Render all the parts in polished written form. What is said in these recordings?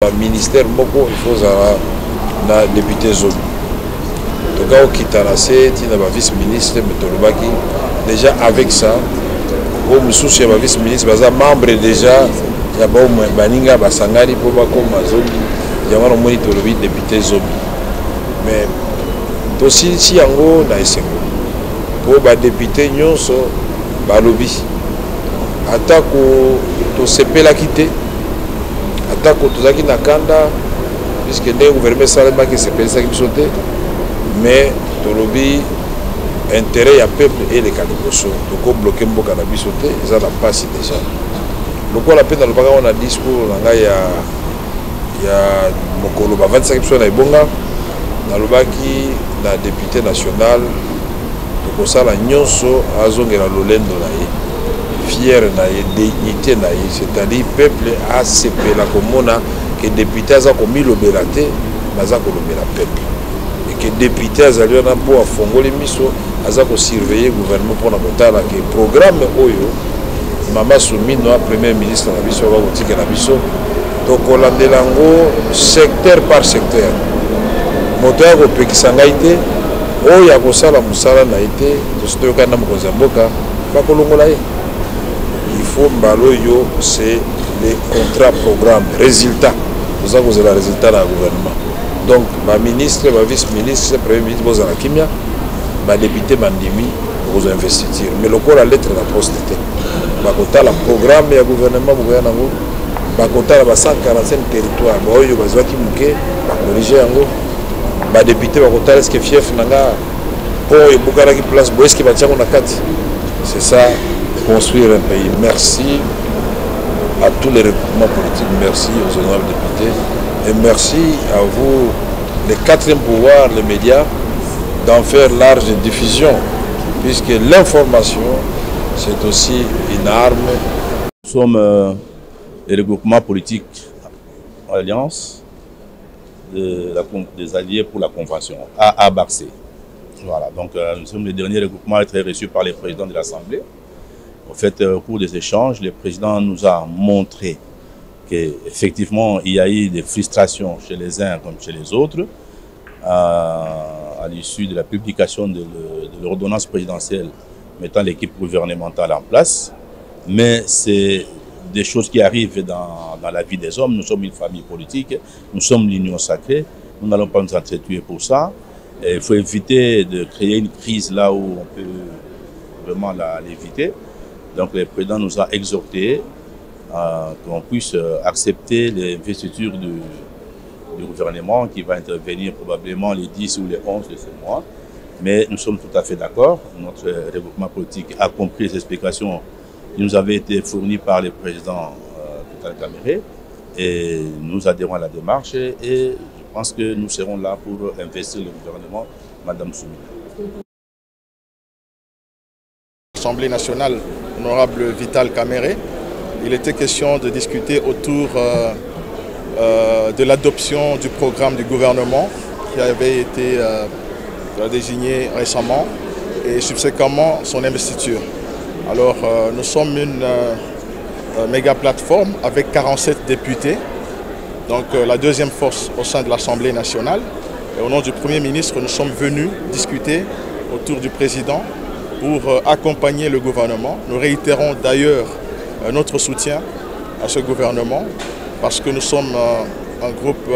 Le ministère moko il faut na député Zobi. Donc au Kitanase, il y a vice-ministre Metolobaki. Déjà avec ça, au Moussouchi, il y a vice-ministre, il y a membre déjà, il y a Baninga, Basangari, Pobako, Mazobi, il y a un monitolobi député Zobi. Mais aussi si yango na esengo pour ba député nyonso ba lobby atako to sepela kité atako to zaki na kanda puisque le gouvernement salema qui sepela ça qui sauter mais to lobby intérêt ya peuple et les caliboso to ko bloquer mboka na biso te ça la passe déjà loko la peine lobaka on a discours nga ya mokolo ba 25 personnes na ibonga na lobaki na député national to kosala nyonso azongela lolendo na ye fier na ye dignité na ye c'est-à-dire peuple a sepela komona que député aza komilobela te baza kolobela peuple et que député azali wana mpo afongoli miso aza kosurveiller gouvernement mpona kotala ke programme oyo mama Soumino premier ministre na biso bakotikela biso tokolandela yango secteur par secteur moto ya kopekisa ngai te oyo ya kosala mosala na ye te toyokani na mokonzi ya mboka bakolongola ye il faut mbala oyo c'est les contrats programme résultat toza kozela résultat na gouvernement donc baministre bavice-ministre premier ministre bozala kimia badepute bandimi okozwa investiture mais lokola lettre na poste te bakotala programme ya gouvernement bokoya nango bakotala ba 145 territoire baoyo bazwaki moke bakorige yango badepute bakotala eske fief nanga po ebukanaki place bo eske batiango na kati c'est ça construire un pays. Merci à tous les regroupements politiques, merci aux honorables députés et merci à vous, les quatrièmes pouvoirs, les médias, d'en faire large diffusion puisque l'information c'est aussi une arme. Nous sommes les regroupements politiques Alliance des alliés pour la convention, AABAC. Voilà, donc nous sommes les derniers regroupements à être reçus par les présidents de l'Assemblée. En fait, au cours des échanges, le président nous a montré qu'effectivement, il y a eu des frustrations chez les uns comme chez les autres à l'issue de la publication de l'ordonnance présidentielle mettant l'équipe gouvernementale en place. Mais c'est des choses qui arrivent dans la vie des hommes. Nous sommes une famille politique, nous sommes l'union sacrée, nous n'allons pas nous entretuer pour ça. Et il faut éviter de créer une crise là où on peut vraiment l'éviter. Donc le président nous a exhorté qu'on puisse accepter les investitures du gouvernement qui va intervenir probablement les 10 ou les 11 de ce mois. Mais nous sommes tout à fait d'accord. Notre regroupement politique a compris les explications qui nous avaient été fournies par le président Vital Kamerhe et nous adhérons à la démarche et je pense que nous serons là pour investir le gouvernement, Madame Soumino. L'Assemblée nationale, honorable Vital Kamerhe, il était question de discuter autour de l'adoption du programme du gouvernement qui avait été désigné récemment et subséquemment son investiture. Alors nous sommes une méga plateforme avec 47 députés, donc la deuxième force au sein de l'Assemblée nationale. Et au nom du Premier ministre, nous sommes venus discuter autour du président pour accompagner le gouvernement. Nous réitérons d'ailleurs notre soutien à ce gouvernement parce que nous sommes un groupe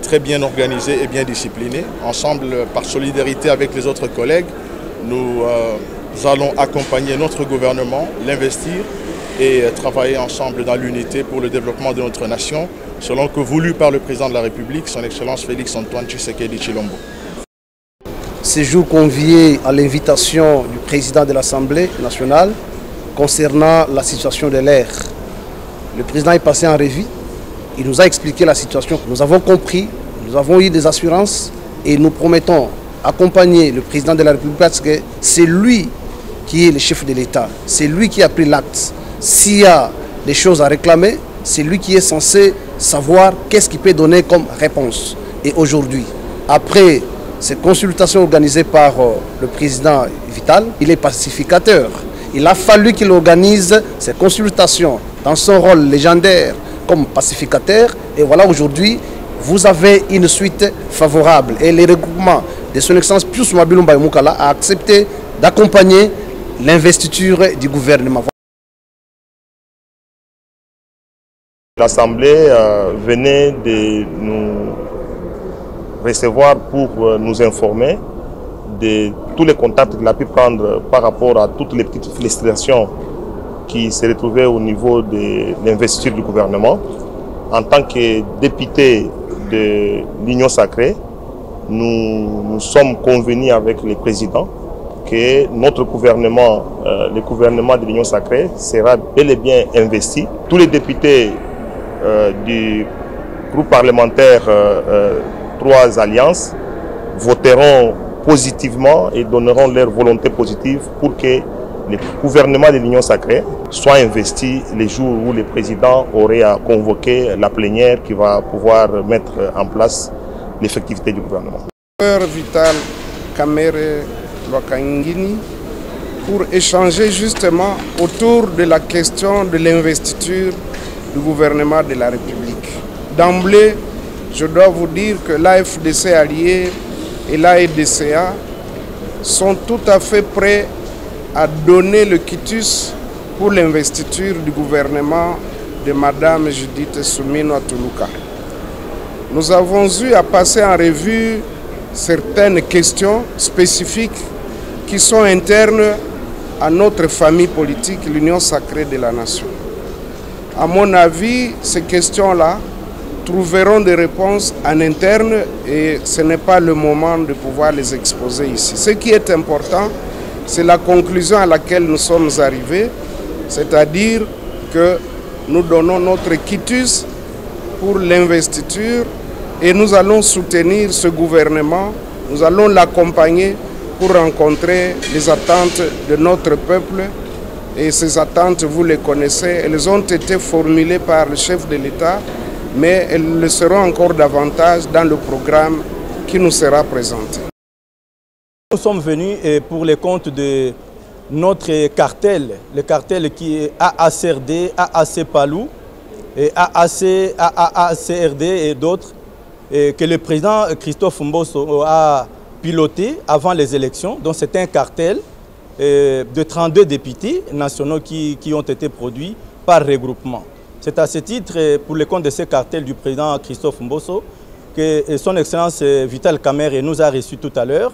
très bien organisé et bien discipliné. Ensemble, par solidarité avec les autres collègues, nous allons accompagner notre gouvernement, l'investir et travailler ensemble dans l'unité pour le développement de notre nation, selon que voulu par le président de la République, son Excellence Félix Antoine Tshisekedi Tshilombo. Ces jours conviés à l'invitation du président de l'Assemblée nationale concernant la situation de l'air. Le président est passé en revue, il nous a expliqué la situation, nous avons compris, nous avons eu des assurances et nous promettons accompagner le président de la République parce que c'est lui qui est le chef de l'État, c'est lui qui a pris l'acte. S'il y a des choses à réclamer, c'est lui qui est censé savoir qu'est-ce qu'il peut donner comme réponse. Et aujourd'hui, après ces consultations organisées par le président Vital, il est pacificateur. Il a fallu qu'il organise ces consultations dans son rôle légendaire comme pacificateur. Et voilà, aujourd'hui, vous avez une suite favorable. Et le regroupement de son Excellence Pius Mabilumba Moukala a accepté d'accompagner l'investiture du gouvernement. L'Assemblée venait de nous recevoir pour nous informer de tous les contacts qu'il a pu prendre par rapport à toutes les petites félicitations qui se retrouvaient au niveau de l'investiture du gouvernement. En tant que député de l'Union Sacrée, nous sommes convenus avec le président que notre gouvernement, le gouvernement de l'Union Sacrée, sera bel et bien investi. Tous les députés du groupe parlementaire 3 Alliances voteront positivement et donneront leur volonté positive pour que le gouvernement de l'Union Sacrée soit investi les jours où le président aurait à convoquer la plénière qui va pouvoir mettre en place l'effectivité du gouvernement. Vital Kamerhe Lwakangini pour échanger justement autour de la question de l'investiture du gouvernement de la République. D'emblée, je dois vous dire que l'AFDC allié et l'AEDCA sont tout à fait prêts à donner le quitus pour l'investiture du gouvernement de Mme Judith Suminwa Tuluka. Nous avons eu à passer en revue certaines questions spécifiques qui sont internes à notre famille politique, l'Union Sacrée de la Nation. À mon avis, ces questions-là trouveront des réponses en interne et ce n'est pas le moment de pouvoir les exposer ici. Ce qui est important, c'est la conclusion à laquelle nous sommes arrivés, c'est-à-dire que nous donnons notre quitus pour l'investiture et nous allons soutenir ce gouvernement, nous allons l'accompagner pour rencontrer les attentes de notre peuple. Et ces attentes, vous les connaissez, elles ont été formulées par le chef de l'État, mais elles le seront encore davantage dans le programme qui nous sera présenté. Nous sommes venus pour les comptes de notre cartel, le cartel qui est AACRD, AAC Palou, et AACRD et d'autres, que le président Christophe Mbosso a piloté avant les élections. Donc c'est un cartel de 32 députés nationaux qui ont été produits par regroupement. C'est à ce titre, pour le compte de ce cartel du président Christophe Mbosso, que son Excellence Vital Kamerhe nous a reçus tout à l'heure.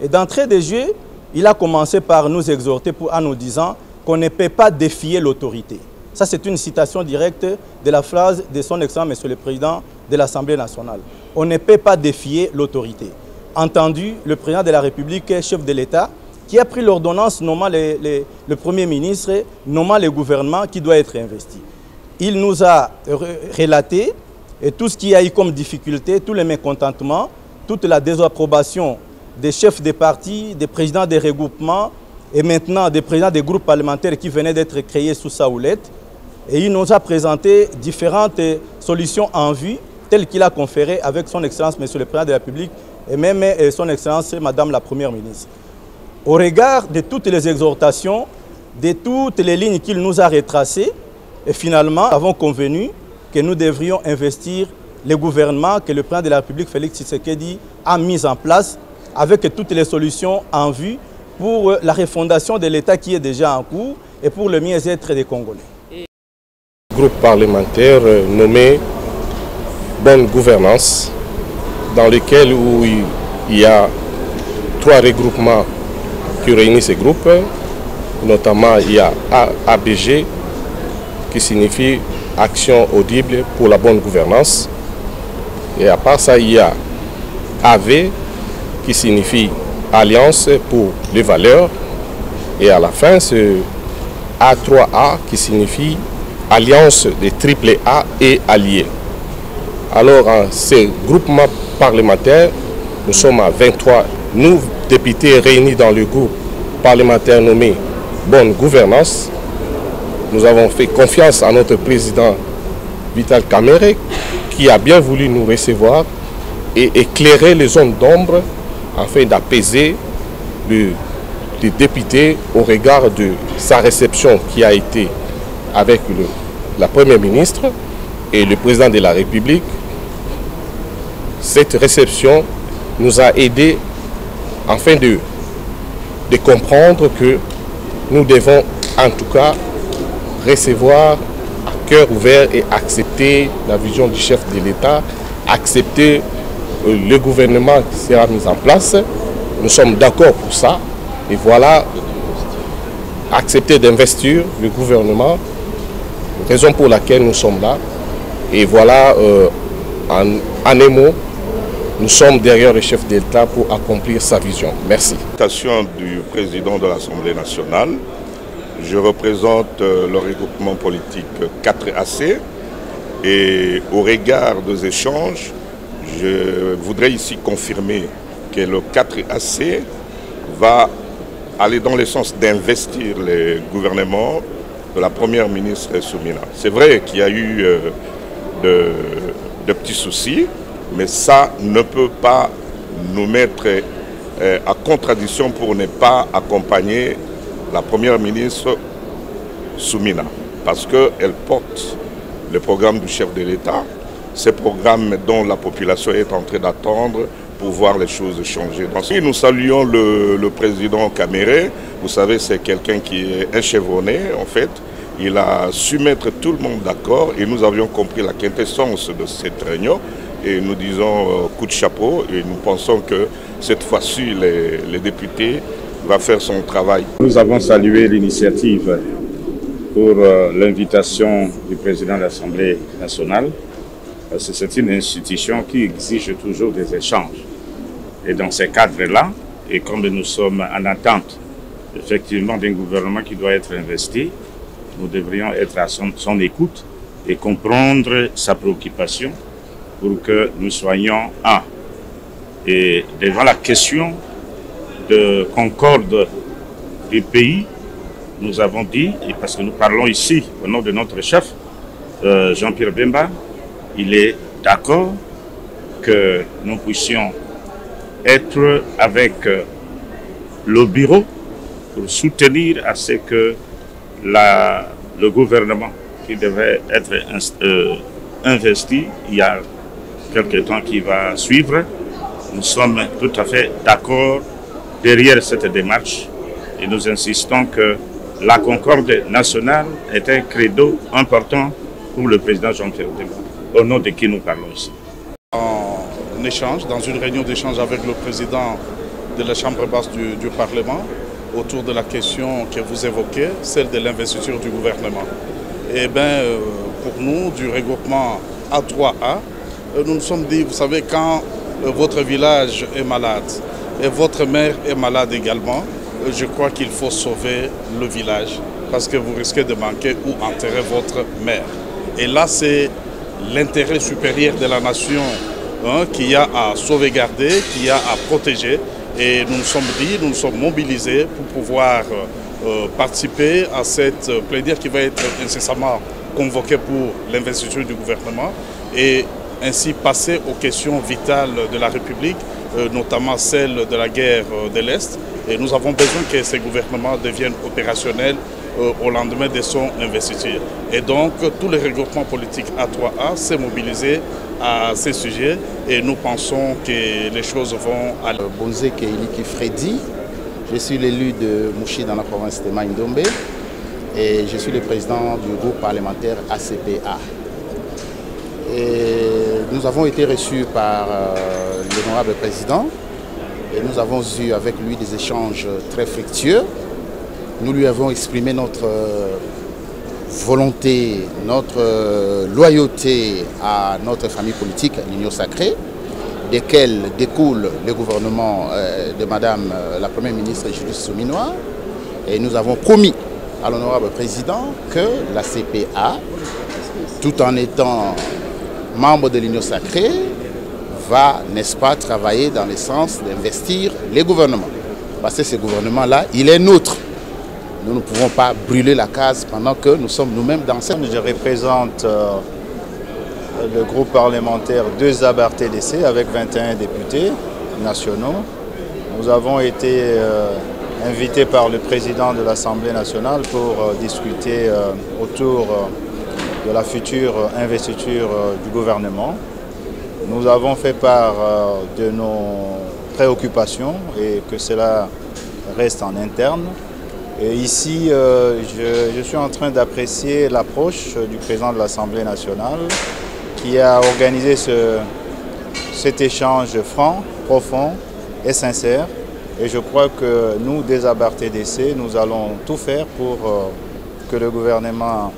Et d'entrée de jeu, il a commencé par nous exhorter en nous disant qu'on ne peut pas défier l'autorité. Ça, c'est une citation directe de la phrase de son Excellence, Monsieur le Président de l'Assemblée nationale. On ne peut pas défier l'autorité. Entendu, le président de la République, chef de l'État, qui a pris l'ordonnance nommant le Premier ministre, nommant le gouvernement qui doit être investi. Il nous a relaté tout ce qu'il y a eu comme difficulté, tous les mécontentements, toute la désapprobation des chefs des partis, des présidents des regroupements et maintenant des présidents des groupes parlementaires qui venaient d'être créés sous sa houlette. Et il nous a présenté différentes solutions en vue, telles qu'il a conférées avec son Excellence, Monsieur le Président de la République, et même son Excellence, Madame la Première ministre. Au regard de toutes les exhortations, de toutes les lignes qu'il nous a retracées, et finalement, nous avons convenu que nous devrions investir le gouvernement que le Président de la République, Félix Tshisekedi, a mis en place avec toutes les solutions en vue pour la refondation de l'État qui est déjà en cours et pour le mieux-être des Congolais. Groupe parlementaire nommé Bonne Gouvernance, dans lequel il y a 3 regroupements qui réunissent ces groupes. Notamment, il y a ABG, qui signifie Action audible pour la bonne gouvernance. Et à part ça, il y a AV, qui signifie Alliance pour les valeurs. Et à la fin, c'est A3A, qui signifie Alliance des AAA et alliés. Alors, en ces groupements parlementaires, nous sommes à 23, nous, députés réunis dans le groupe parlementaire nommé Bonne Gouvernance. Nous avons fait confiance à notre président Vital Kamerhe, qui a bien voulu nous recevoir et éclairer les zones d'ombre afin d'apaiser les députés au regard de sa réception qui a été avec la Première ministre et le président de la République, cette réception nous a aidés afin de comprendre que nous devons en tout cas recevoir à cœur ouvert et accepter la vision du chef de l'État, accepter le gouvernement qui sera mis en place. Nous sommes d'accord pour ça. Et voilà, accepter d'investir le gouvernement, raison pour laquelle nous sommes là. Et voilà, en un mot, nous sommes derrière le chef d'État pour accomplir sa vision. Merci. Présentation du président de l'Assemblée nationale. Je représente le regroupement politique 4AC et au regard des échanges, je voudrais ici confirmer que le 4AC va aller dans le sens d'investir le gouvernement de la première ministre Soumina. C'est vrai qu'il y a eu de petits soucis, mais ça ne peut pas nous mettre à contradiction pour ne pas accompagner la première ministre Soumina, parce qu'elle porte le programme du chef de l'État, ce programme dont la population est en train d'attendre pour voir les choses changer. Et nous saluons le président Kamere. Vous savez, c'est quelqu'un qui est échevronné, en fait. Il a su mettre tout le monde d'accord et nous avions compris la quintessence de cette réunion. Et nous disons coup de chapeau et nous pensons que cette fois-ci, les députés vont faire son travail. Nous avons salué l'initiative pour l'invitation du président de l'Assemblée nationale. C'est une institution qui exige toujours des échanges. Et dans ces cadres-là, et comme nous sommes en attente effectivement d'un gouvernement qui doit être investi, nous devrions être à son écoute et comprendre sa préoccupation pour que nous soyons un. Et devant la question de concorde du pays, nous avons dit, et parce que nous parlons ici au nom de notre chef, Jean-Pierre Bemba, il est d'accord que nous puissions être avec le bureau pour soutenir à ce que le gouvernement qui devait être investi il y a quelques temps qui va suivre, nous sommes tout à fait d'accord derrière cette démarche et nous insistons que la concorde nationale est un credo important pour le président Jean-Pierre Bemba, au nom de qui nous parlons ici. En échange, dans une réunion d'échange avec le président de la Chambre basse du Parlement, autour de la question que vous évoquez, celle de l'investiture du gouvernement. Et bien, pour nous, du regroupement A3A, nous nous sommes dit, vous savez, quand votre village est malade et votre mère est malade également, je crois qu'il faut sauver le village parce que vous risquez de manquer ou enterrer votre mère. Et là, c'est l'intérêt supérieur de la nation qu'il y a à sauvegarder, qu'il y a à protéger. Et nous nous sommes dit, nous nous sommes mobilisés pour pouvoir participer à cette plénière qui va être incessamment convoquée pour l'investiture du gouvernement et ainsi passer aux questions vitales de la République, notamment celle de la guerre de l'Est. Et nous avons besoin que ces gouvernements deviennent opérationnels au lendemain de son investiture. Et donc, tous les regroupements politiques A3A s'est mobilisés à ces sujets et nous pensons que les choses vont aller. Bonze Keiliki Freddy, je suis l'élu de Mouchi dans la province de Maïndombe et je suis le président du groupe parlementaire ACPA. Et nous avons été reçus par l'honorable président et nous avons eu avec lui des échanges très fructueux. Nous lui avons exprimé notre volonté, notre loyauté à notre famille politique, l'Union sacrée, desquelles découle le gouvernement de Madame la Première ministre Judith Souminoa. Et nous avons promis à l'honorable président que la CPA, tout en étant membre de l'Union sacrée, va, n'est-ce pas, travailler dans le sens d'investir les gouvernements. Parce que ce gouvernement-là, il est nôtre. Nous ne pouvons pas brûler la case pendant que nous sommes nous-mêmes dans cette... Je représente le groupe parlementaire 2A-BARTDC avec 21 députés nationaux. Nous avons été invités par le président de l'Assemblée nationale pour discuter autour de la future investiture du gouvernement. Nous avons fait part de nos préoccupations et que cela reste en interne. Et ici, je suis en train d'apprécier l'approche du président de l'Assemblée nationale qui a organisé cet échange franc, profond et sincère. Et je crois que nous, des ABART-TDC, nous allons tout faire pour que le gouvernement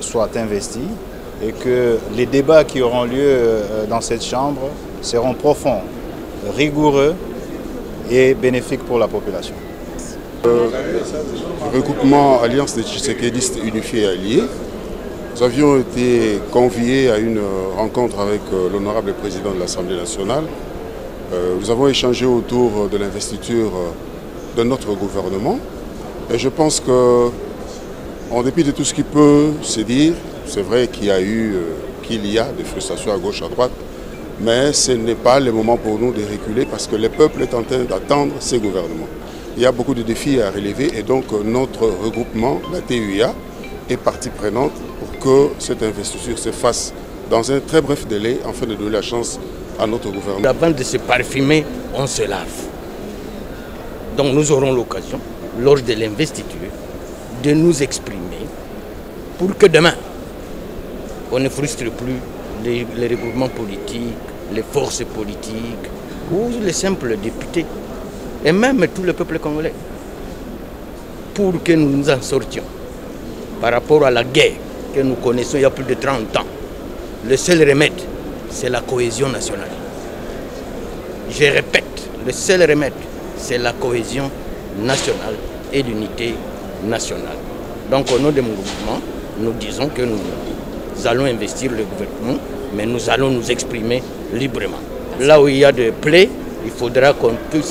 soit investi et que les débats qui auront lieu dans cette chambre seront profonds, rigoureux et bénéfiques pour la population. Le regroupement Alliance des Tshisekédistes Unifiés et Alliés, nous avions été conviés à une rencontre avec l'honorable président de l'Assemblée nationale. Nous avons échangé autour de l'investiture de notre gouvernement et je pense que, en dépit de tout ce qui peut se dire, c'est vrai qu'il y a des frustrations à gauche, à droite, mais ce n'est pas le moment pour nous de reculer parce que le peuple est en train d'attendre ces gouvernements. Il y a beaucoup de défis à relever et donc notre regroupement, la TUIA, est partie prenante pour que cette investiture se fasse dans un très bref délai afin de donner la chance à notre gouvernement. Avant de se parfumer, on se lave. Donc nous aurons l'occasion, lors de l'investiture, de nous exprimer pour que demain, on ne frustre plus les regroupements politiques, les forces politiques ou les simples députés et même tout le peuple congolais pour que nous nous en sortions par rapport à la guerre que nous connaissons il y a plus de 30 ans. Le seul remède, c'est la cohésion nationale. Je répète, le seul remède, c'est la cohésion nationale et l'unité nationale. Donc au nom de mon gouvernement, nous disons que nous allons investir le gouvernement, mais nous allons nous exprimer librement. Là où il y a des plaies, il faudra qu'on puisse